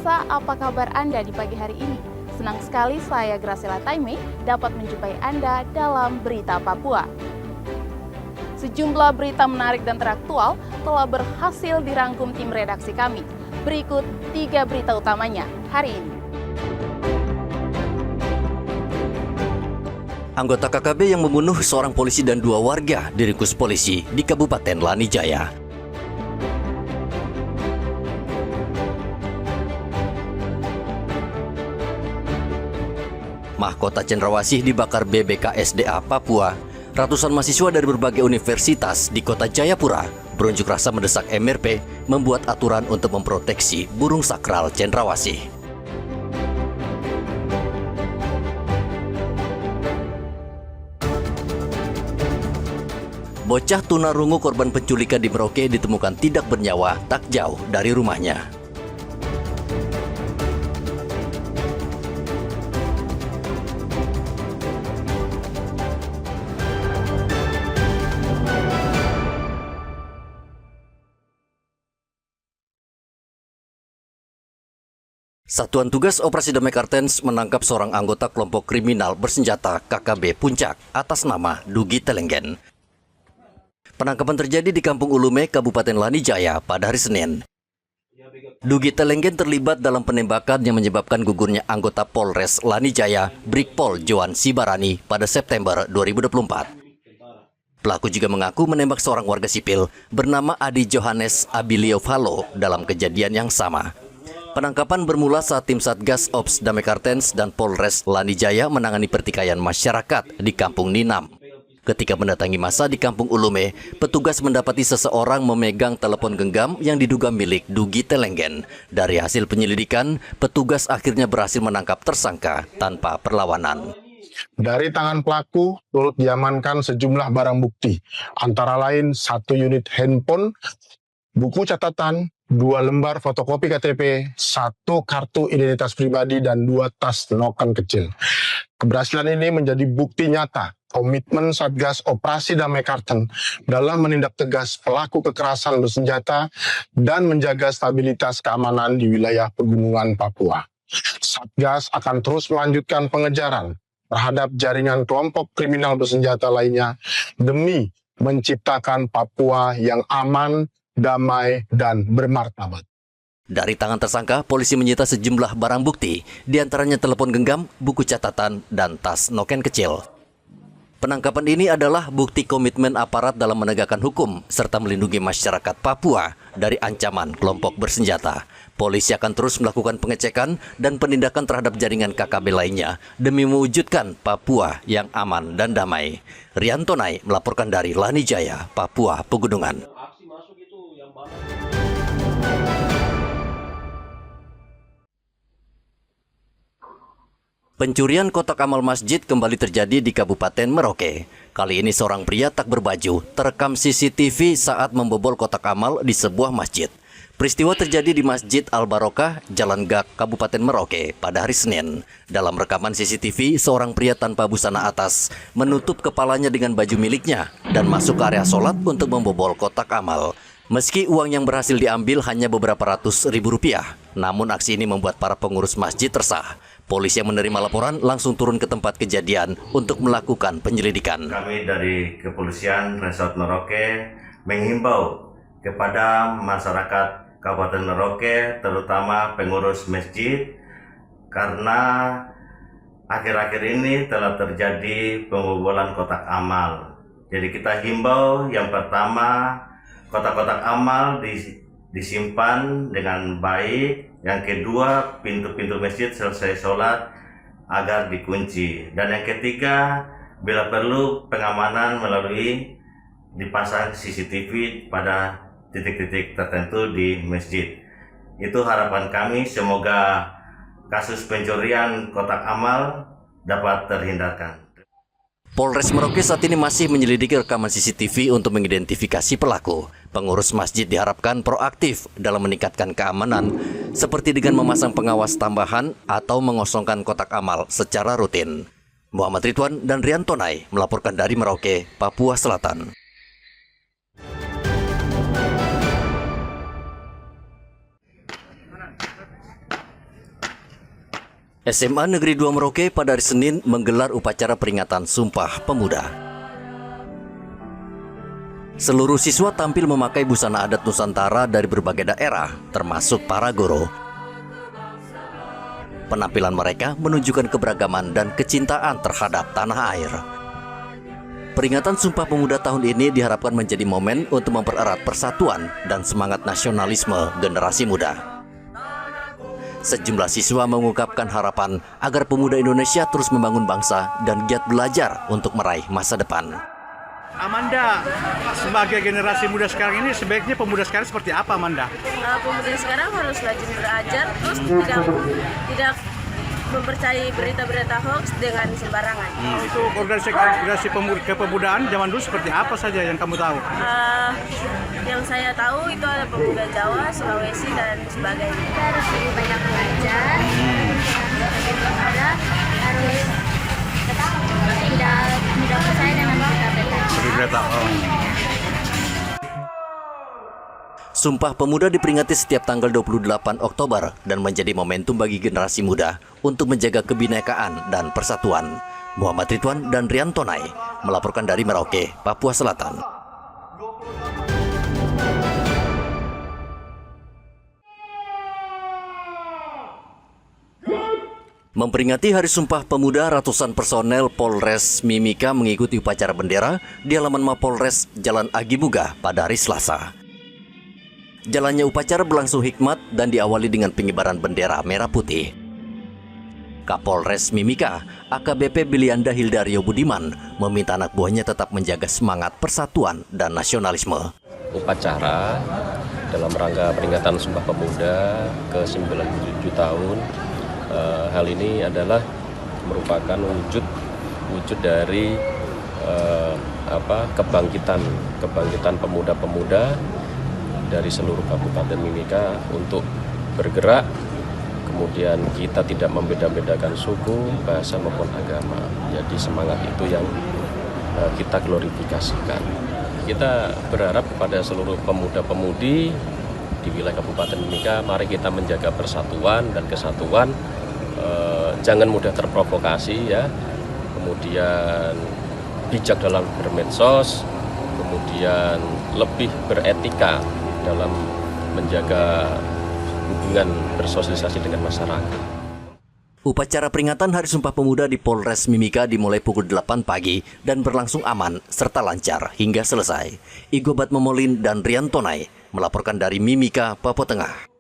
Pemirsa, apa kabar Anda di pagi hari ini? Senang sekali saya Graciela Taime dapat menjumpai Anda dalam Berita Papua. Sejumlah berita menarik dan teraktual telah berhasil dirangkum tim redaksi kami. Berikut 3 berita utamanya hari ini. Anggota KKB yang membunuh seorang polisi dan 2 warga diringkus polisi di Kabupaten Lanijaya. Mahkota Cendrawasih dibakar BBKSDA Papua. Ratusan mahasiswa dari berbagai universitas di kota Jayapura berunjuk rasa mendesak MRP membuat aturan untuk memproteksi burung sakral Cendrawasih. Bocah tunarungu korban penculikan di Merauke ditemukan tidak bernyawa tak jauh dari rumahnya. Satuan Tugas Operasi Damai Kartens menangkap seorang anggota kelompok kriminal bersenjata KKB Puncak atas nama Dugi Telenggen. Penangkapan terjadi di Kampung Ulume, Kabupaten Lanijaya pada hari Senin. Dugi Telenggen terlibat dalam penembakan yang menyebabkan gugurnya anggota Polres Lanijaya, Brigpol Johan Sibarani pada September 2024. Pelaku juga mengaku menembak seorang warga sipil bernama Adi Johannes Abilio Valo dalam kejadian yang sama. Penangkapan bermula saat tim Satgas Ops Damai Kartens dan Polres Lanijaya menangani pertikaian masyarakat di Kampung Ninam. Ketika mendatangi masa di Kampung Ulume, petugas mendapati seseorang memegang telepon genggam yang diduga milik Dugi Telenggen. Dari hasil penyelidikan, petugas akhirnya berhasil menangkap tersangka tanpa perlawanan. Dari tangan pelaku turut diamankan sejumlah barang bukti, antara lain 1 unit handphone, buku catatan, 2 lembar fotokopi KTP, 1 kartu identitas pribadi, dan 2 tas noken kecil. Keberhasilan ini menjadi bukti nyata komitmen Satgas Operasi Damai Kartens dalam menindak tegas pelaku kekerasan bersenjata dan menjaga stabilitas keamanan di wilayah pegunungan Papua. Satgas akan terus melanjutkan pengejaran terhadap jaringan kelompok kriminal bersenjata lainnya demi menciptakan Papua yang aman, damai, dan bermartabat. Dari tangan tersangka, polisi menyita sejumlah barang bukti, diantaranya telepon genggam, buku catatan, dan tas noken kecil. Penangkapan ini adalah bukti komitmen aparat dalam menegakkan hukum serta melindungi masyarakat Papua dari ancaman kelompok bersenjata. Polisi akan terus melakukan pengecekan dan penindakan terhadap jaringan KKB lainnya demi mewujudkan Papua yang aman dan damai. Rian Tonai melaporkan dari Lanijaya, Papua Pegunungan. Pencurian kotak amal masjid kembali terjadi di Kabupaten Merauke. Kali ini seorang pria tak berbaju terekam CCTV saat membobol kotak amal di sebuah masjid. Peristiwa terjadi di Masjid Al-Barokah, Jalan Gak, Kabupaten Merauke pada hari Senin. Dalam rekaman CCTV, seorang pria tanpa busana atas menutup kepalanya dengan baju miliknya dan masuk ke area sholat untuk membobol kotak amal. Meski uang yang berhasil diambil hanya beberapa ratus ribu rupiah, namun aksi ini membuat para pengurus masjid resah. Polisi yang menerima laporan langsung turun ke tempat kejadian untuk melakukan penyelidikan. Kami dari Kepolisian Resort Merauke menghimbau kepada masyarakat Kabupaten Merauke, terutama pengurus masjid, karena akhir-akhir ini telah terjadi pembobolan kotak amal. Jadi kita himbau yang pertama, kotak-kotak amal disimpan dengan baik. Yang kedua, pintu-pintu masjid selesai sholat agar dikunci. Dan yang ketiga, bila perlu pengamanan melalui dipasang CCTV pada titik-titik tertentu di masjid. Itu harapan kami, semoga kasus pencurian kotak amal dapat terhindarkan. Polres Merauke saat ini masih menyelidiki rekaman CCTV untuk mengidentifikasi pelaku. Pengurus masjid diharapkan proaktif dalam meningkatkan keamanan, seperti dengan memasang pengawas tambahan atau mengosongkan kotak amal secara rutin. Muhammad Ridwan dan Rian Tonai melaporkan dari Merauke, Papua Selatan. SMA Negeri 2 Merauke pada hari Senin menggelar upacara peringatan Sumpah Pemuda. Seluruh siswa tampil memakai busana adat Nusantara dari berbagai daerah, termasuk para guru. Penampilan mereka menunjukkan keberagaman dan kecintaan terhadap tanah air. Peringatan Sumpah Pemuda tahun ini diharapkan menjadi momen untuk mempererat persatuan dan semangat nasionalisme generasi muda. Sejumlah siswa mengungkapkan harapan agar pemuda Indonesia terus membangun bangsa dan giat belajar untuk meraih masa depan. Amanda, sebagai generasi muda sekarang ini, sebaiknya pemuda sekarang seperti apa, Amanda? Pemuda sekarang harus rajin belajar, terus tidak mempercayai berita-berita hoax dengan sembarangan. Itu organisasi kepemudaan zaman dulu seperti apa saja yang kamu tahu? Yang saya tahu itu ada pemuda Jawa, Sulawesi, dan sebagainya. Kita harus lebih banyak belajar, harus tidak percaya dengan berita-berita. Sumpah Pemuda diperingati setiap tanggal 28 Oktober dan menjadi momentum bagi generasi muda untuk menjaga kebinekaan dan persatuan. Muhammad Ridwan dan Rian Tonai melaporkan dari Merauke, Papua Selatan. Memperingati Hari Sumpah Pemuda, ratusan personel Polres Mimika mengikuti upacara bendera di halaman Mapolres Jalan Agibuga pada hari Selasa. Jalannya upacara berlangsung hikmat dan diawali dengan pengibaran bendera merah putih. Kapolres Mimika, AKBP Bilianda Hildario Budiman, meminta anak buahnya tetap menjaga semangat persatuan dan nasionalisme. Upacara dalam rangka peringatan Sumpah Pemuda ke-97 tahun. Hal ini adalah merupakan wujud dari kebangkitan pemuda-pemuda dari seluruh Kabupaten Mimika untuk bergerak. Kemudian kita tidak membeda-bedakan suku, bahasa maupun agama. Jadi semangat itu yang kita glorifikasikan. Kita berharap kepada seluruh pemuda-pemudi di wilayah Kabupaten Mimika, mari kita menjaga persatuan dan kesatuan. Jangan mudah terprovokasi ya, kemudian bijak dalam bermedsos, kemudian lebih beretika dalam menjaga hubungan bersosialisasi dengan masyarakat. Upacara peringatan Hari Sumpah Pemuda di Polres Mimika dimulai pukul 8 pagi dan berlangsung aman serta lancar hingga selesai. Igo Batmomolin dan Rian Tonai melaporkan dari Mimika, Papua Tengah.